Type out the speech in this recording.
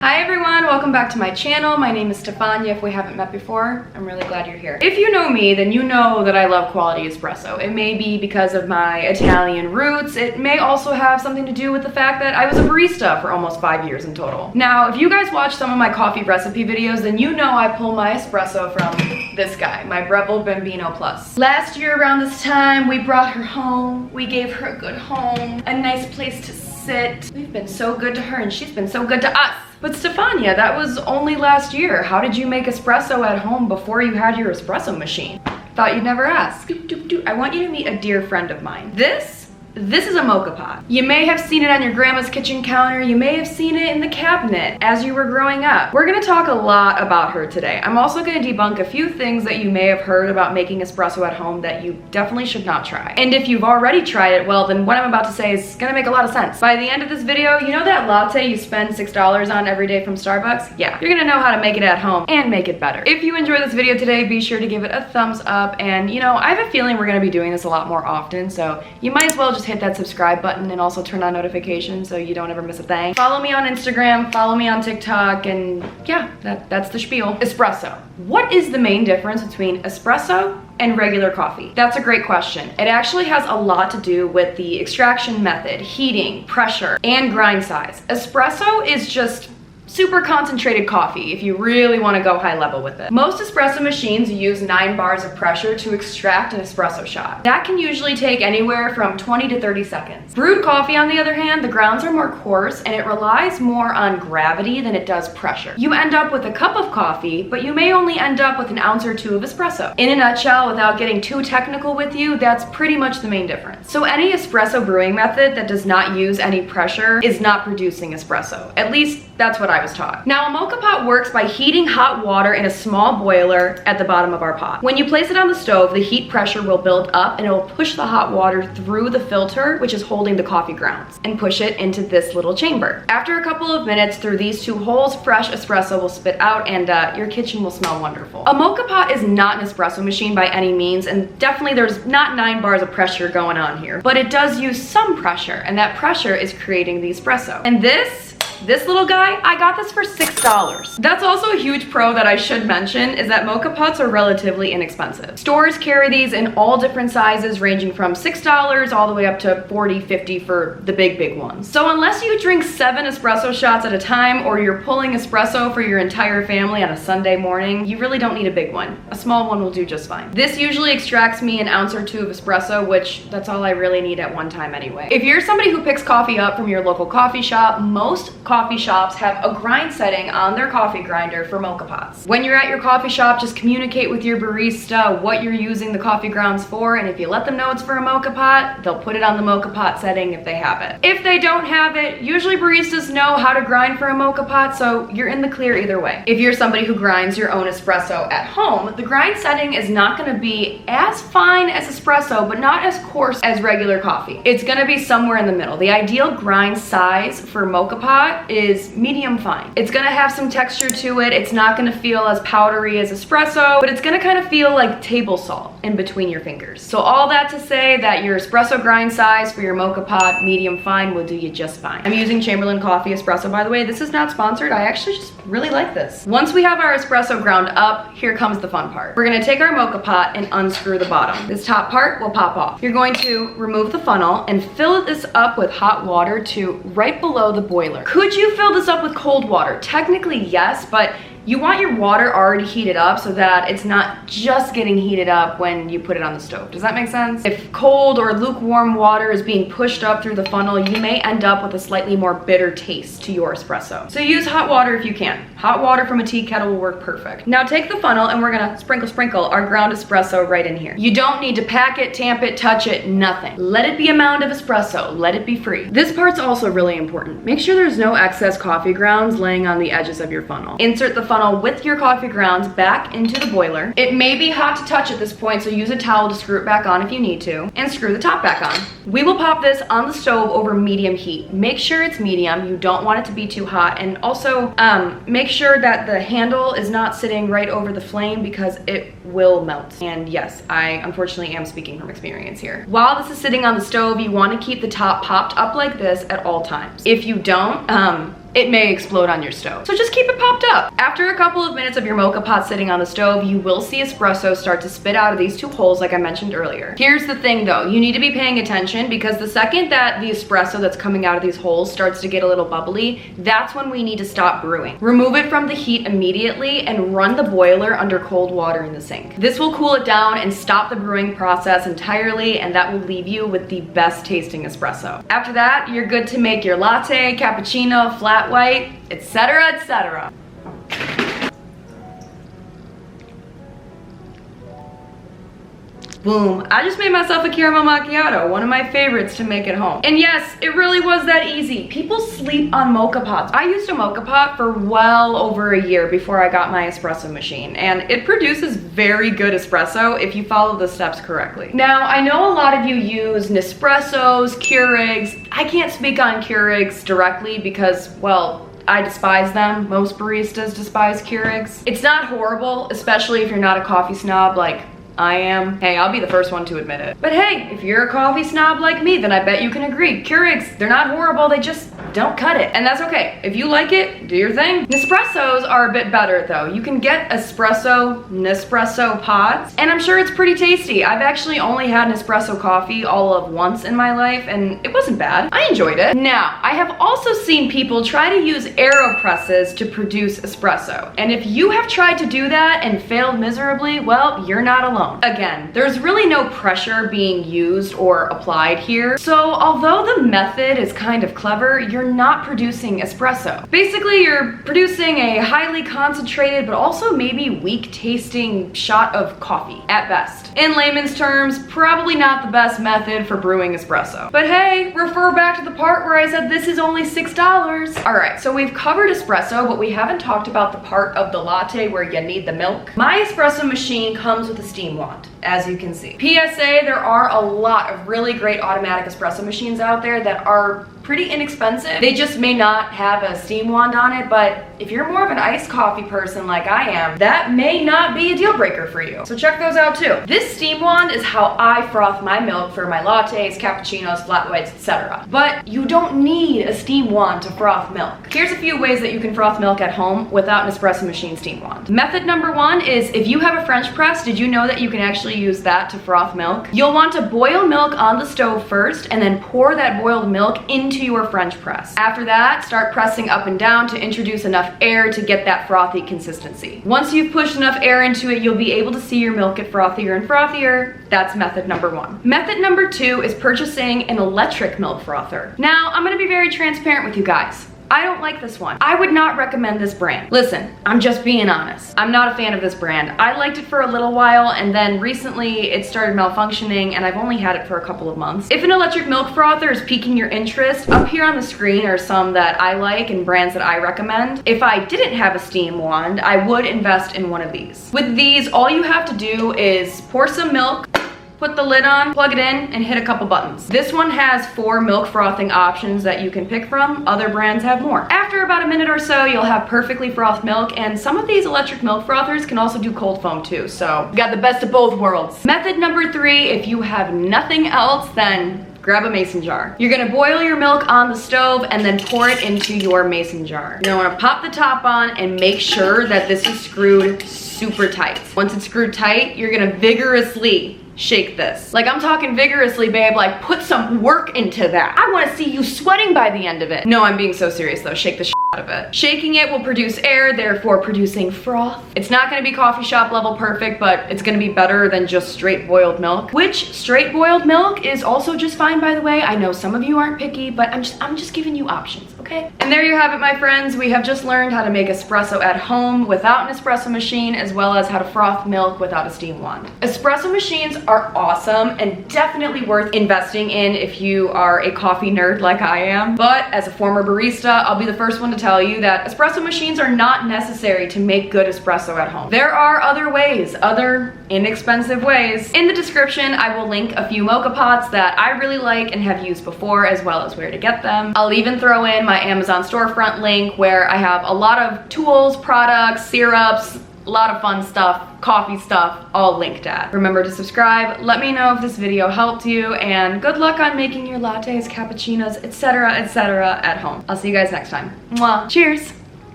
Hi everyone, welcome back to my channel. My name is Stefania. If we haven't met before, I'm really glad you're here. If you know me, then you know that I love quality espresso. It may be because of my Italian roots. It may also have something to do with the fact that I was a barista for almost 5 years in total. Now, if you guys watch some of my coffee recipe videos, then you know I pull my espresso from this guy, my Breville Bambino Plus. Last year around this time, we brought her home. We gave her a good home, a nice place to sit. We've been so good to her and she's been so good to us. But Stefania, that was only last year. How did you make espresso at home before you had your espresso machine? Thought you'd never ask. Doop, doop, doop. I want you to meet a dear friend of mine. This is a Moka pot. You may have seen it on your grandma's kitchen counter. You may have seen it in the cabinet as you were growing up. We're gonna talk a lot about her today. I'm also gonna debunk a few things that you may have heard about making espresso at home that you definitely should not try. And if you've already tried it, well, then what I'm about to say is gonna make a lot of sense. By the end of this video, you know that latte you spend $6 on every day from Starbucks? Yeah, you're gonna know how to make it at home and make it better. If you enjoyed this video today, be sure to give it a thumbs up. And you know, I have a feeling we're gonna be doing this a lot more often, so you might as well just hit that subscribe button and also turn on notifications so you don't ever miss a thing. Follow me on Instagram, follow me on TikTok, and yeah, that's the spiel. Espresso. What is the main difference between espresso and regular coffee? That's a great question. It actually has a lot to do with the extraction method, heating, pressure, and grind size. Espresso is just super concentrated coffee if you really want to go high level with it. Most espresso machines use 9 bars of pressure to extract an espresso shot. That can usually take anywhere from 20 to 30 seconds. Brewed coffee, on the other hand, the grounds are more coarse and it relies more on gravity than it does pressure. You end up with a cup of coffee, but you may only end up with an ounce or two of espresso. In a nutshell, without getting too technical with you, that's pretty much the main difference. So any espresso brewing method that does not use any pressure is not producing espresso. At least that's what I was taught. Now, a Moka pot works by heating hot water in a small boiler at the bottom of our pot. When you place it on the stove, the heat pressure will build up and it will push the hot water through the filter, which is holding the coffee grounds, and push it into this little chamber. After a couple of minutes, through these 2 holes, fresh espresso will spit out and your kitchen will smell wonderful. A Moka pot is not an espresso machine by any means, and definitely there's not 9 bars of pressure going on here, but it does use some pressure, and that pressure is creating the espresso. And this little guy, I got this for $6. That's also a huge pro that I should mention, is that Moka pots are relatively inexpensive. Stores carry these in all different sizes, ranging from $6 all the way up to $40, $50 for the big ones. So unless you drink 7 espresso shots at a time, or you're pulling espresso for your entire family on a Sunday morning, you really don't need a big one. A small one will do just fine. This usually extracts me an ounce or 2 of espresso, which that's all I really need at one time anyway. If you're somebody who picks coffee up from your local coffee shop, most coffee shops have a grind setting on their coffee grinder for Moka pots. When you're at your coffee shop, just communicate with your barista what you're using the coffee grounds for, and if you let them know it's for a Moka pot, they'll put it on the Moka pot setting if they have it. If they don't have it, usually baristas know how to grind for a Moka pot, so you're in the clear either way. If you're somebody who grinds your own espresso at home, the grind setting is not going to be as fine as espresso, but not as coarse as regular coffee. It's going to be somewhere in the middle. The ideal grind size for Moka pot is medium fine. It's gonna have some texture to it. It's not gonna feel as powdery as espresso, but it's gonna kind of feel like table salt in between your fingers. So all that to say that your espresso grind size for your Moka pot, medium fine, will do you just fine. I'm using Chamberlain Coffee espresso, by the way. This is not sponsored. I actually just really like this. Once we have our espresso ground up, here comes the fun part. We're gonna take our Moka pot and unscrew the bottom. This top part will pop off. You're going to remove the funnel and fill this up with hot water to right below the boiler. Could you fill this up with cold water? Technically yes, but you want your water already heated up so that it's not just getting heated up when you put it on the stove. Does that make sense? If cold or lukewarm water is being pushed up through the funnel, you may end up with a slightly more bitter taste to your espresso. So use hot water if you can. Hot water from a tea kettle will work perfect. Now take the funnel and we're gonna sprinkle our ground espresso right in here. You don't need to pack it, tamp it, touch it, nothing. Let it be a mound of espresso. Let it be free. This part's also really important. Make sure there's no excess coffee grounds laying on the edges of your funnel. Insert the funnel with your coffee grounds back into the boiler. It may be hot to touch at this point, so use a towel to screw it back on if you need to, and screw the top back on. We will pop this on the stove over medium heat. Make sure it's medium. You don't want it to be too hot, and also make sure that the handle is not sitting right over the flame because it will melt. And yes, I unfortunately am speaking from experience here. While this is sitting on the stove, you want to keep the top popped up like this at all times. If you don't, it may explode on your stove. So just keep it popped up. After a couple of minutes of your mocha pot sitting on the stove, you will see espresso start to spit out of these two holes like I mentioned earlier. Here's the thing though, you need to be paying attention because the second that the espresso that's coming out of these holes starts to get a little bubbly, that's when we need to stop brewing. Remove it from the heat immediately and run the boiler under cold water in the sink. This will cool it down and stop the brewing process entirely, and that will leave you with the best tasting espresso. After that, you're good to make your latte, cappuccino, flat white, etc., etc. Boom, I just made myself a caramel macchiato, one of my favorites to make at home. And yes, it really was that easy. People sleep on Moka Pots. I used a Moka Pot for well over a year before I got my espresso machine, and it produces very good espresso if you follow the steps correctly. Now, I know a lot of you use Nespressos, Keurigs. I can't speak on Keurigs directly because, well, I despise them. Most baristas despise Keurigs. It's not horrible, especially if you're not a coffee snob like I am. Hey, I'll be the first one to admit it. But hey, if you're a coffee snob like me, then I bet you can agree. Keurigs, they're not horrible, they just don't cut it. And that's okay. If you like it, do your thing. Nespressos are a bit better though. You can get Nespresso pods, and I'm sure it's pretty tasty. I've actually only had Nespresso coffee all of once in my life, and it wasn't bad. I enjoyed it. Now, I have also seen people try to use AeroPresses to produce espresso. And if you have tried to do that and failed miserably, well, you're not alone. Again, there's really no pressure being used or applied here. So although the method is kind of clever, you're not producing espresso. Basically, you're producing a highly concentrated but also maybe weak tasting shot of coffee at best. In layman's terms, probably not the best method for brewing espresso. But hey, refer back to the part where I said this is only $6. All right, so we've covered espresso, but we haven't talked about the part of the latte where you need the milk. My espresso machine comes with a steam wand, as you can see. PSA, there are a lot of really great automatic espresso machines out there that are pretty inexpensive. They just may not have a steam wand on it, but if you're more of an iced coffee person like I am, that may not be a deal breaker for you. So check those out too. This steam wand is how I froth my milk for my lattes, cappuccinos, flat whites, etc. But you don't need a steam wand to froth milk. Here's a few ways that you can froth milk at home without an espresso machine steam wand. Method number one is if you have a French press, did you know that you can actually use that to froth milk? You'll want to boil milk on the stove first and then pour that boiled milk into your French press. After that, start pressing up and down to introduce enough air to get that frothy consistency. Once you've pushed enough air into it, you'll be able to see your milk get frothier and frothier. That's method number one. Method number two is purchasing an electric milk frother. Now, I'm gonna be very transparent with you guys. I don't like this one. I would not recommend this brand. Listen, I'm just being honest. I'm not a fan of this brand. I liked it for a little while, and then recently it started malfunctioning, and I've only had it for a couple of months. If an electric milk frother is piquing your interest, up here on the screen are some that I like and brands that I recommend. If I didn't have a steam wand, I would invest in one of these. With these, all you have to do is pour some milk, put the lid on, plug it in, and hit a couple buttons. This one has 4 milk frothing options that you can pick from. Other brands have more. After about a minute or so, you'll have perfectly frothed milk, and some of these electric milk frothers can also do cold foam too, so you got the best of both worlds. Method number 3, if you have nothing else, then grab a mason jar. You're gonna boil your milk on the stove and then pour it into your mason jar. You're gonna wanna pop the top on and make sure that this is screwed super tight. Once it's screwed tight, you're gonna vigorously shake this. Like, I'm talking vigorously, babe, like put some work into that. I wanna see you sweating by the end of it. No, I'm being so serious though, shake the shit out of it. Shaking it will produce air, therefore producing froth. It's not gonna be coffee shop level perfect, but it's gonna be better than just straight boiled milk, which straight boiled milk is also just fine, by the way. I know some of you aren't picky, but I'm just giving you options, okay? And there you have it, my friends. We have just learned how to make espresso at home without an espresso machine, as well as how to froth milk without a steam wand. Espresso machines are awesome and definitely worth investing in if you are a coffee nerd like I am. But as a former barista, I'll be the first one to tell you that espresso machines are not necessary to make good espresso at home. There are other ways, other inexpensive ways. In the description, I will link a few Moka Pots that I really like and have used before, as well as where to get them. I'll even throw in my Amazon storefront link where I have a lot of tools, products, syrups, a lot of fun stuff, coffee stuff, all linked at. Remember to subscribe, let me know if this video helped you, and good luck on making your lattes, cappuccinos, etc., etc. at home. I'll see you guys next time. Mwah. Cheers!